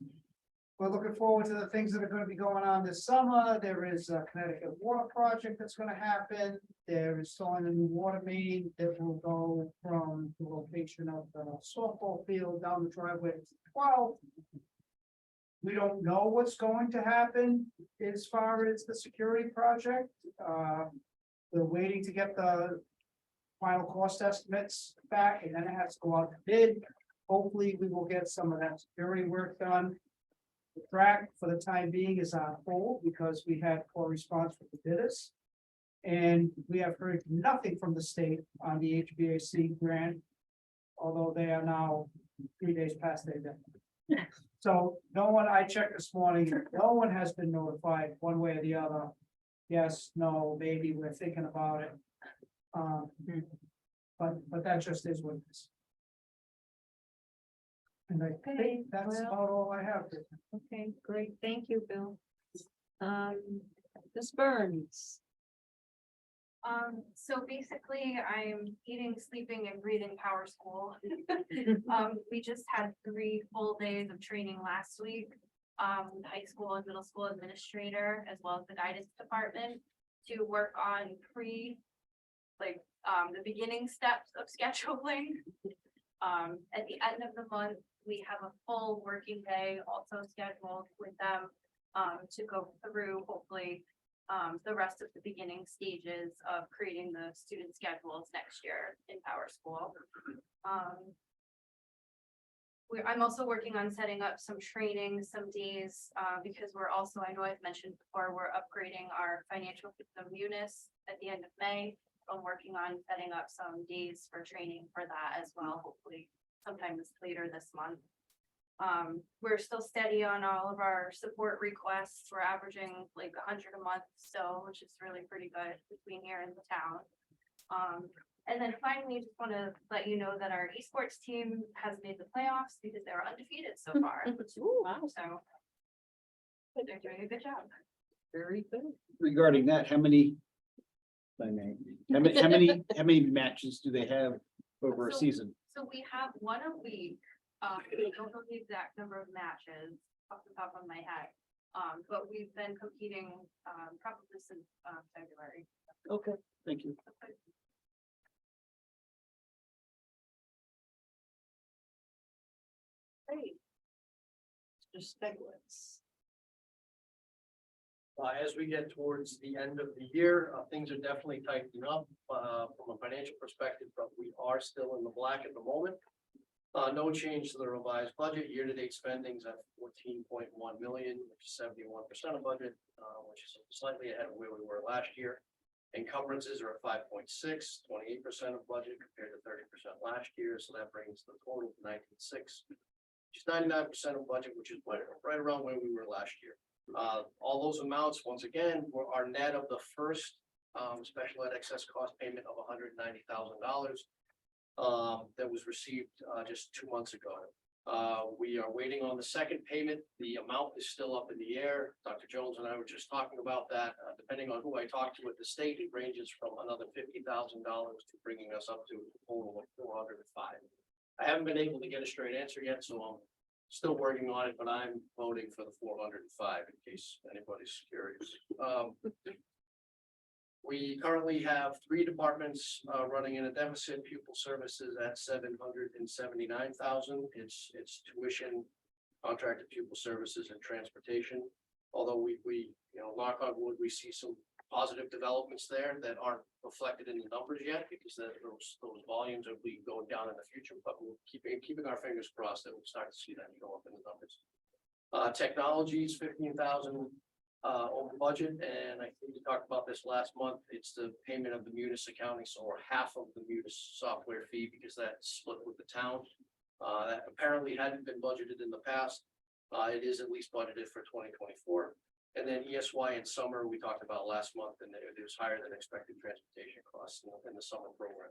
We're looking forward to the things that are gonna be going on this summer. There is a Connecticut water project that's gonna happen. They're installing a new water main that will go from the location of the softball field down the driveway to 12. We don't know what's going to happen as far as the security project. We're waiting to get the final cost estimates back, and then it has to go out to bid. Hopefully, we will get some of that security work done. The track for the time being is on hold because we had poor response from the bidders. And we have heard nothing from the state on the HVAC grant, although they are now 3 days past their deadline. So no one, I checked this morning, no one has been notified one way or the other. Yes, no, maybe we're thinking about it. But that just is what it is. And I think that's well- about all I have. okay, great. Thank you, Bill. Ms. Burns. So basically, I'm eating, sleeping, and breathing Power School. We just had 3 full days of training last week. High school and middle school administrator, as well as the guidance department, to work on the beginning steps of scheduling. At the end of the month, we have a full working day also scheduled with them, to go through hopefully the rest of the beginning stages of creating the student schedules next year in Power School. I'm also working on setting up some training, some days, because we're also, I know I've mentioned before, we're upgrading our financial system Munis at the end of May. I'm working on setting up some days for training for that as well, hopefully sometime later this month. We're still steady on all of our support requests. We're averaging like 100 a month still, which is really pretty good between here and the town. And then finally, just want to let you know that our esports team has made the playoffs because they were undefeated so far. So they're doing a good job. Very good. Regarding that, how many matches do they have over a season? So we have one a week. I don't know the exact number of matches off the top of my head. But we've been competing probably since February. Okay, thank you. Great. Mr. Stiglitz. As we get towards the end of the year, things are definitely tightening up from a financial perspective, but we are still in the black at the moment. No change to the revised budget. Year-to-date spending's at 14.1 million, which is 71% of budget, which is slightly ahead of where we were last year. Encumbrances are at 5.6, 28% of budget compared to 30% last year, so that brings the total to 19.6, which is 99% of budget, which is right around where we were last year. All those amounts, once again, were our net of the first special ed excess cost payment of $190,000 that was received just 2 months ago. We are waiting on the second payment. The amount is still up in the air. Dr. Jones and I were just talking about that. Depending on who I talk to at the state, it ranges from another $50,000 to bringing us up to a total of 405. I haven't been able to get a straight answer yet, so I'm still working on it, but I'm voting for the 405 in case anybody's curious. We currently have 3 departments running in a deficit. Pupil services at 779,000. It's tuition, contracted pupil services, and transportation. Although we knock on wood, we see some positive developments there that aren't reflected in the numbers yet because those volumes will be going down in the future. But we're keeping our fingers crossed that we'll start to see that go up in the numbers. Technologies, 15,000 over budget, and I think we talked about this last month. It's the payment of the Munis accounting, so we're half of the Munis software fee because that's split with the town. That apparently hadn't been budgeted in the past. It is at least budgeted for 2024. And then ESY in summer, we talked about last month, and it was higher than expected transportation costs in the summer program.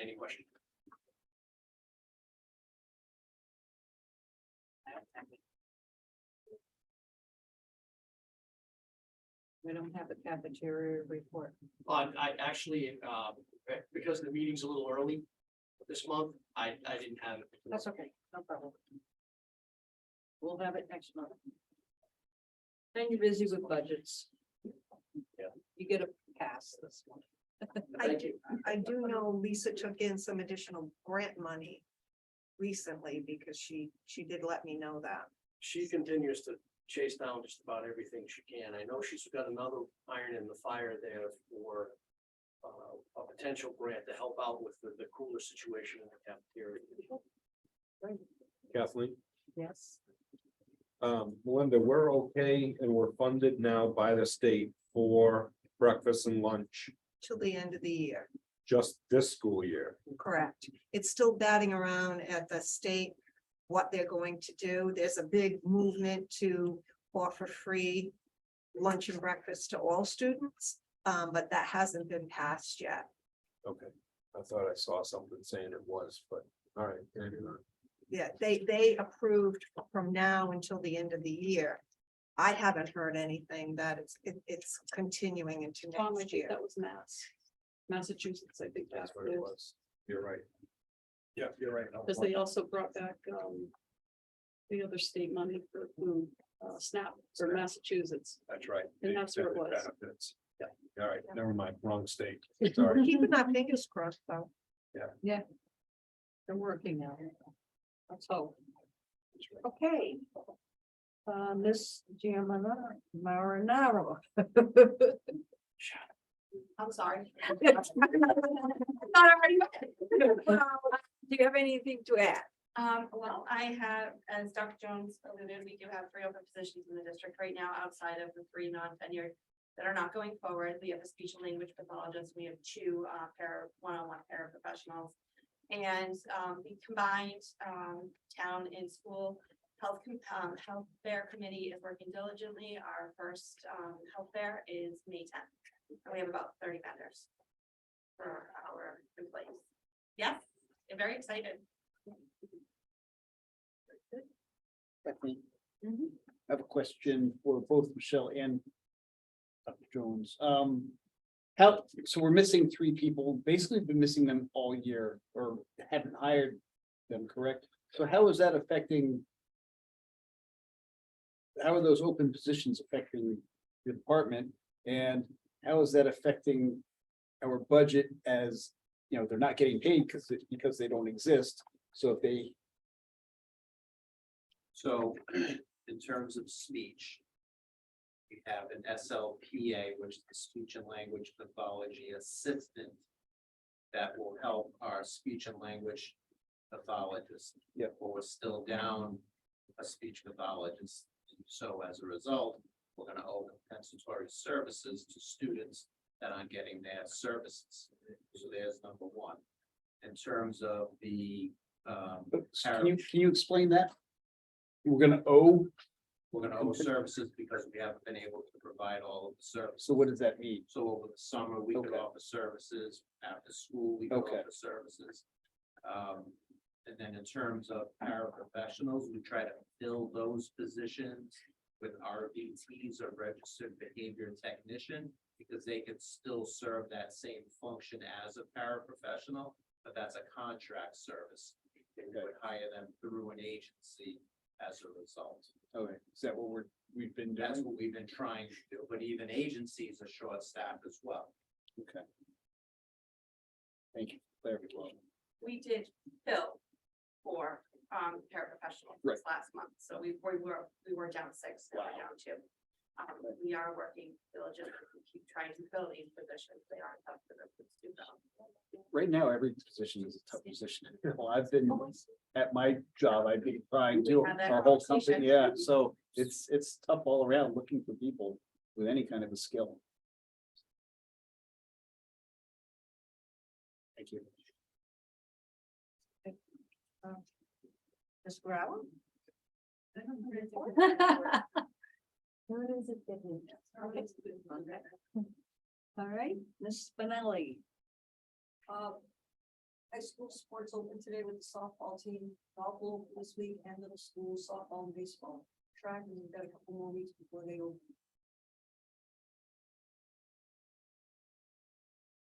Any questions? We don't have a cafeteria report. I actually, because the meeting's a little early this month, I didn't have it. That's okay, no problem. We'll have it next month. Then you're busy with budgets. Yeah. You get a pass this one. I do know Lisa took in some additional grant money recently because she did let me know that. She continues to chase down just about everything she can. I know she's got another iron in the fire there for a potential grant to help out with the cooler situation in the cafeteria. Kathleen, Yes. Melinda, we're okay and we're funded now by the state for breakfast and lunch Till the end of the year. just this school year. Correct. It's still batting around at the state what they're going to do. There's a big movement to offer free lunch and breakfast to all students, but that hasn't been passed yet. Okay, I thought I saw something saying it was, but all right. Maybe not. Yeah, they approved from now until the end of the year. I haven't heard anything that it's continuing into Tom, I next think year. that was Massachusetts, I think That's that's what it was. You're right. Yeah, you're right. because they also brought back, the other state money for food, SNAP for Massachusetts. That's right. And that's where it was. Benefits. Yeah. All right, never mind, wrong state. Sorry. Keeping our fingers crossed though. They're working now. Let's hope. Okay. Miss Giamma Marinaro. I'm sorry. Do you have anything to add? Well, I have, as Dr. Jones alluded, we do have 3 open positions in the district right now outside of the 3 non-tenured that are not going forward. We have a speech and language pathologist. We have 2 one-on-one paraprofessionals. And the combined town and school health fair committee is working diligently. Our first health fair is May 10th. And we have about 30 vendors for our employees. Yes, I'm very excited. Kathleen, I have a question for both Michelle and Dr. Jones. So we're missing 3 people, basically been missing them all year or haven't hired them, correct? So how is that affecting? How are those open positions affecting the department? And how is that affecting our budget as, you know, they're not getting paid because they don't exist? So if they, So in terms of speech, we have an SLPA, which is the speech and language pathology assistant that will help our speech and language pathologist. Yeah. But we're still down a speech pathologist. So as a result, we're gonna owe compensatory services to students that aren't getting their services. So there's number 1. In terms of the can you explain that? We're gonna owe, we're gonna owe services because we haven't been able to provide all of the services. so what does that mean? So over the summer, we could Okay. offer services, after school, we could Okay. offer services. And then in terms of paraprofessionals, we try to fill those positions with RBTs or registered behavior technician, because they could still serve that same function as a paraprofessional, but that's a contract service. And we would hire them through an agency as a result. Okay, is that what we've been That's doing? what we've been trying to do, but even agencies are short-staffed as well. Okay. Thank you, for clarification. We did fill for paraprofessionals Right. this last month, so we were down 6, now we're down 2. But we are working diligently to keep trying to fill these positions. They are tough for them to do them. Right now, every position is a tough position. Well, I've been at my job, I've been trying to, We had that our whole conversation. company, yeah, so it's tough all around looking for people with any kind of a skill. Thank you. Ms. Brown? All right, Ms. Spinelli. High school sports open today with the softball team, golf this week, and middle school softball and baseball. Track, and we've got a couple more weeks before they open.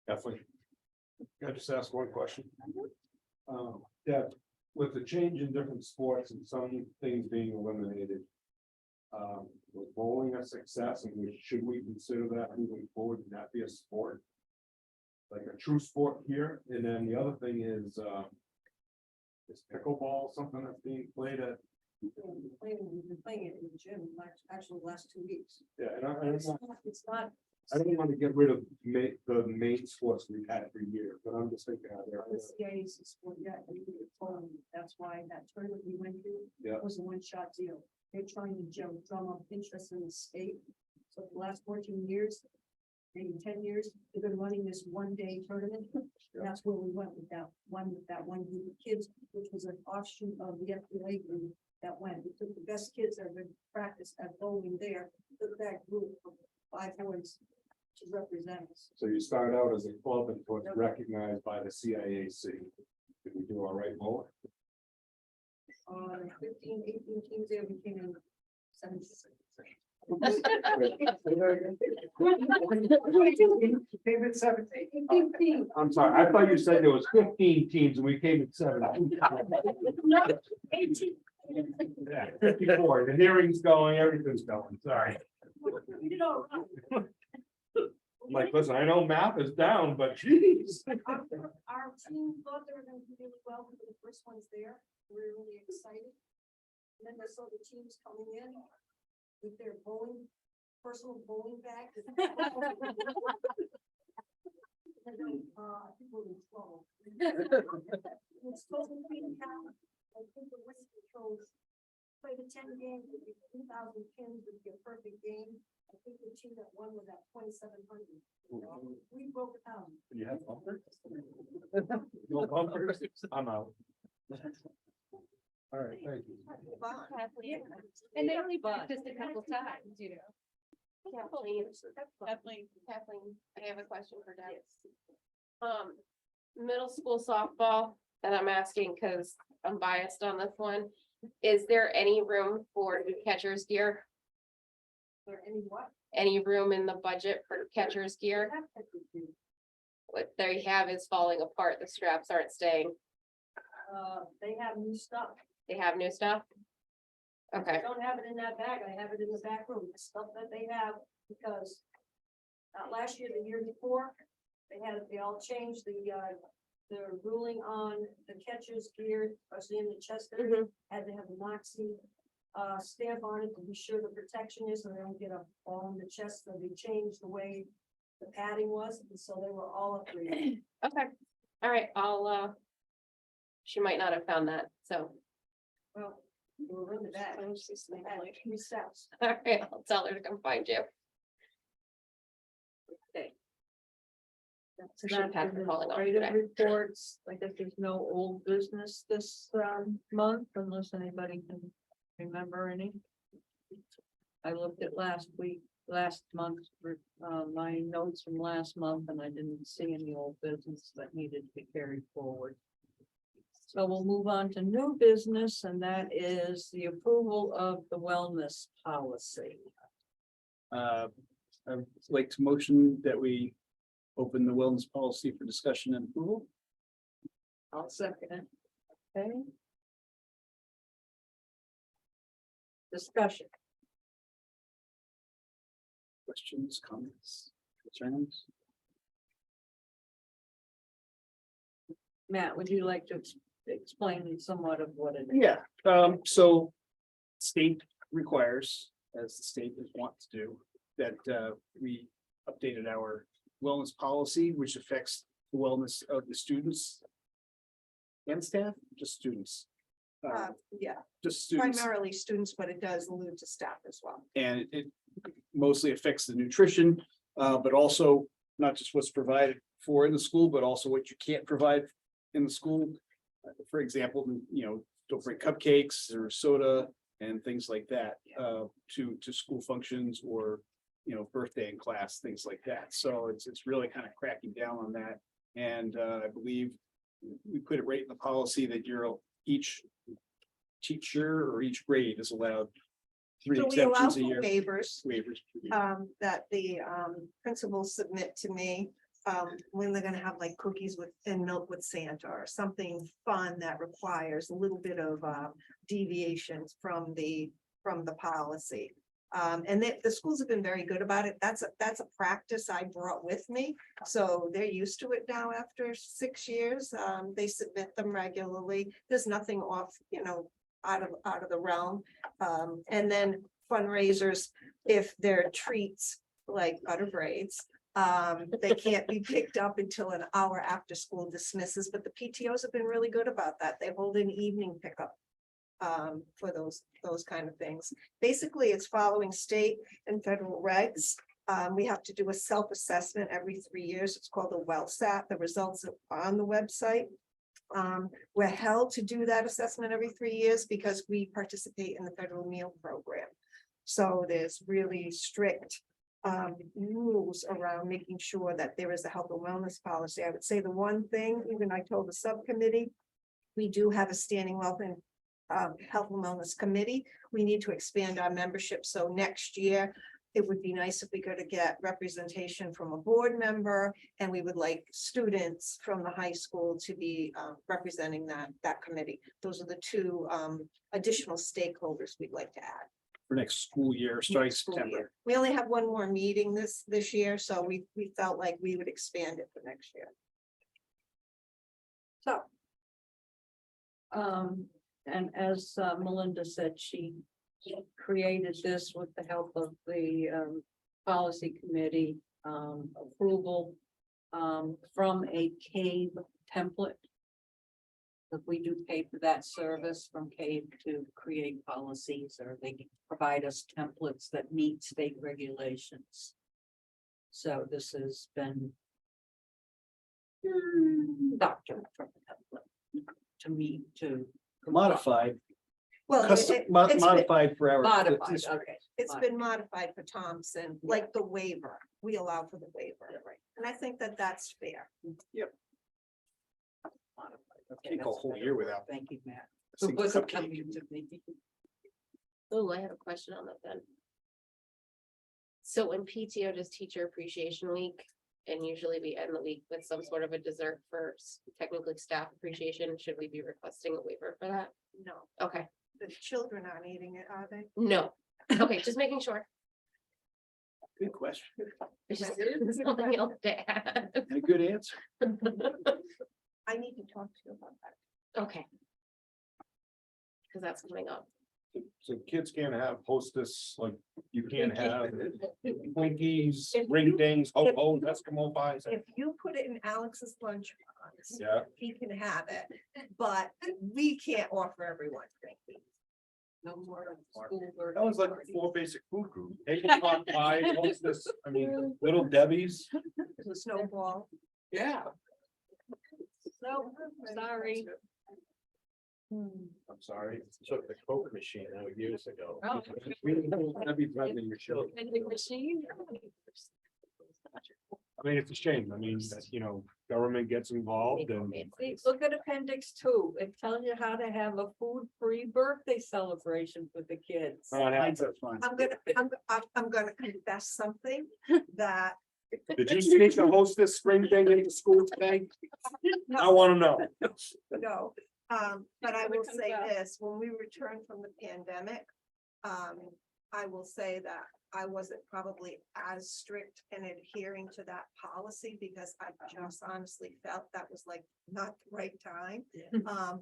Definitely. Can I just ask one question? Deb, with the change in different sports and some things being eliminated. Was bowling a success, and should we consider that moving forward, and that be a sport? Like a true sport here, and then the other thing is pickleball something that's being played at? We've been playing it in the gym, actually the last 2 weeks. Yeah, and It's not. I don't want to get rid of the main sports we've had for years, but I'm just thinking out there. The CIA's sport yet, and we were told that's why that tournament we went to. Yeah. Was a one-shot deal. They're trying to drum up interest in the state. So for the last 14 years, maybe 10 years, they've been running this one-day tournament. And that's where we went with that one group of kids, which was an offshoot of the FBA group that went. We took the best kids that have been practiced at bowling there, took that group of 5 boys to represent us. So you start out as a club and it's recognized by the CIAC. Did we do all right, Mo? 15, 18 teams there, we came in 76. Favorite 17. I'm sorry, I thought you said there was 15 teams and we came at 7. Yeah, 54, the hearing's going, everything's going, sorry. We did all right. I'm like, listen, I know math is down, but geez. Our team thought they were gonna do really well, we were the first ones there, we were really excited. And then I saw the teams coming in with their personal bowling bags. I think we're in trouble. It's supposed to be now, I think the wind controls. Play the 10 games, would be 2,000 pins, would be a perfect game. I think the team that won was at 2,700. We broke it down. You have bumpers? No bumpers? I'm out. All right, thank you. And they only practiced a couple times, you know. Kathleen, I have a question for Deb. Middle school softball, and I'm asking because I'm biased on this one. Is there any room for new catcher's gear? Or any what? Any room in the budget for catcher's gear? What they have is falling apart. The straps aren't staying. They have new stuff. They have new stuff? I Okay, don't have it in that bag. I have it in the back room. The stuff that they have, because last year, the year before, they all changed the ruling on the catcher's gear, especially in the chest area, had to have a Moxie stamp on it to be sure the protection is, so they don't get a ball in the chest. So they changed the way the padding was, and so they were all upgraded. okay. All right, she might not have found that, so, Well, they were in the bag. They had 3 sets. all right, I'll tell her to come find you. So Should that's have the her calling on administrative today. reports. I guess there's no old business this month unless anybody can remember any. I looked at last month, my notes from last month, and I didn't see any old business that needed to be carried forward. So we'll move on to new business, and that is the approval of the wellness policy. I'd like to motion that we open the wellness policy for discussion and approval. I'll second it. Okay. Discussion. Questions, comments, concerns? Matt, would you like to explain somewhat of what it is? Yeah, so state requires as the state is wont to do, that we updated our wellness policy, which affects the wellness of the students and staff, just students. Yeah, Just students. primarily students, but it does allude to staff as well. And it mostly affects the nutrition, but also not just what's provided for in the school, but also what you can't provide in the school. For example, don't bring cupcakes or soda and things like that to school functions or birthday in class, things like that. So it's really kind of cracking down on that. And I believe we put it right in the policy that each teacher or each grade is allowed 3 So we allow exemptions a for year. waivers. Waivers. That the principals submit to me. When they're gonna have like cookies and milk with Santa or something fun that requires a little bit of deviations from the policy. And the schools have been very good about it. That's a practice I brought with me. So they're used to it now after 6 years. They submit them regularly. There's nothing off, out of the realm. And then fundraisers, if they're treats like butter braids, they can't be picked up until an hour after school dismisses, but the PTOs have been really good about that. They hold an evening pickup for those kind of things. Basically, it's following state and federal regs. We have to do a self-assessment every 3 years. It's called a WellSat. The results are on the website. We're held to do that assessment every 3 years because we participate in the federal meal program. So there's really strict rules around making sure that there is a health and wellness policy. I would say the one thing, even I told the subcommittee, we do have a standing health and wellness committee. We need to expand our membership. So next year, it would be nice if we could get representation from a board member, and we would like students from the high school to be representing that committee. Those are the two additional stakeholders we'd like to add. For next school year, starting Next school September. year. We only have one more meeting this year, so we felt like we would expand it for next year. So. And as Melinda said, she created this with the help of the policy committee approval from a CAVE template. If we do pay for that service from CAVE to create policies, or they provide us templates that meet state regulations. So this has been doctored from the template to meet to. Modified, Well, custom, modified for our. Modified, district. okay. It's been modified for Thompson, like the waiver. We allow for the waiver, right? And I think that that's fair. Can't go a whole year without. Thank you, Matt. a single It wasn't cupcake. coming to me. Oh, I have a question on that then. So when PTO does Teacher Appreciation Week, and usually we end the week with some sort of a dessert for technically staff appreciation, should we be requesting a waiver for that? No, Okay, the children aren't eating it, are they? no, okay, just making sure. Good question. There's just there's nothing else to add. And a good answer. I need to talk to you about that. Okay. Cause that's coming up. So kids can't have hostess, like you can't have Twinkies, ring dings, ho-hos, Eskimo pies. If you put it in Alex's lunchbox, Yeah, he can have it, but we can't offer everyone. No more school board. that was like 4 basic food groups. Tablecloth pie, hostess, I mean, Little Debbie's. The snowball. Yeah. No, sorry. I'm sorry, took the Coke machine out years ago. Oh. Debbie Bradley, your show. Vending machine. I mean, it's a shame. I mean, that, government gets involved and See, look at appendix 2. It tells you how to have a food-free birthday celebration for the kids. Mine's up fine. I'm gonna confess something that. did you sneak the hostess spring thing into school today? I want to know. No, but I will say Confess. this, when we return from the pandemic, I will say that I wasn't probably as strict in adhering to that policy because I just honestly felt that was like not the right time.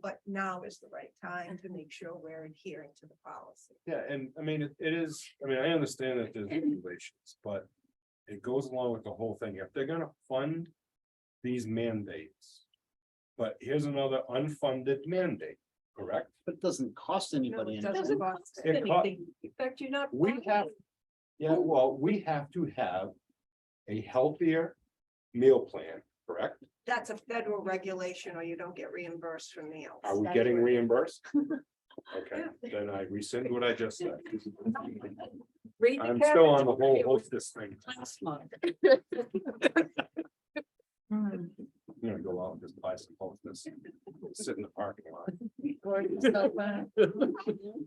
But now is the right time to make sure we're adhering to the policy. Yeah, and I mean, it is, I mean, I understand that there's regulations, but it goes along with the whole thing. If they're gonna fund these mandates, but here's another unfunded mandate, correct? But it doesn't cost anybody It anything. doesn't cost It co- anything. In fact, you're not. We have, yeah, well, we have to have a healthier meal plan, correct? That's a federal regulation or you don't get reimbursed for meals. Are we getting reimbursed? Okay, then I rescind what I just said. Read the I'm still on the whole cafeteria hostess thing. last month. I'm gonna go out and just buy some hostess, sit in the parking lot.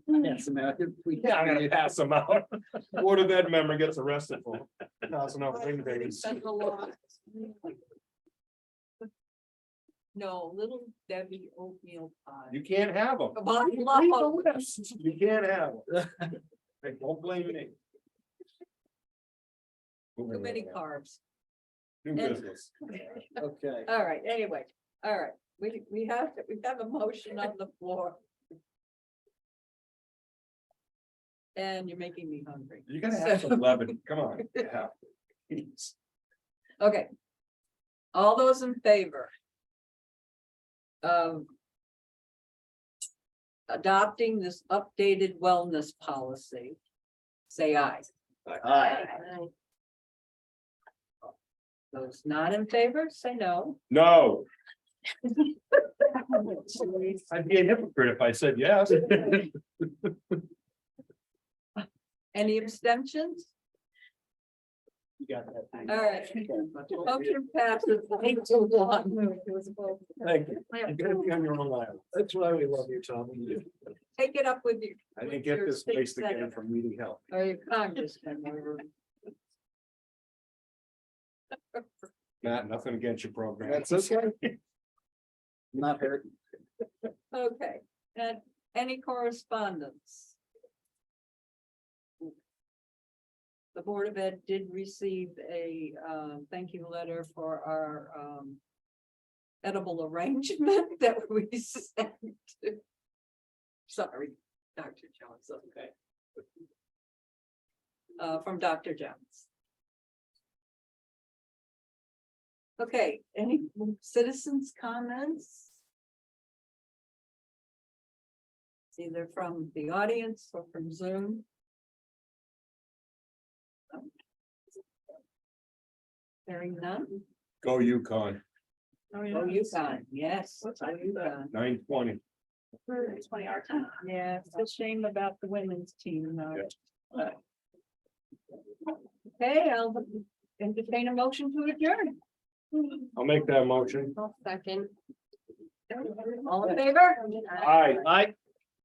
Yes, America. Yeah, I'm gonna pass them out. Board of Ed member gets arrested for passing out wing babies. That's a lot. No, little Debbie oatmeal pie. You can't have them. Well, I love them. You can't have them. Hey, don't blame me. Too many carbs. Do business. Okay. All right, anyway, all right, we have a motion on the floor. And you're making me hungry. You gotta have some leaven, come on. Yeah. Okay. All those in favor? Of adopting this updated wellness policy, say aye. Aye. Those not in favor, say no. No. I'd be a hypocrite if I said yes. Any abstentions? You got that. All right. Motion passes 8-1. Thank you. You're gonna be on your own island. That's why we love you, Tom. Take it up with you. I didn't get this placed again from meeting help. Or your congressman, or Matt, nothing against your program. That's okay. Not hurt. okay, and any correspondence? The Board of Ed did receive a thank you letter for our edible arrangement that we sent to. Sorry, Dr. Jones, okay. From Dr. Jones. Okay, any citizens' comments? Either from the audience or from Zoom. Hearing none. Go UConn, Oh, UConn, yes. Oh, UConn. 9:20. 20 our time. Yeah, it's a shame about the women's team, though. Okay, I'll entertain a motion to adjourn. I'll make that motion. Second. All in favor? Aye.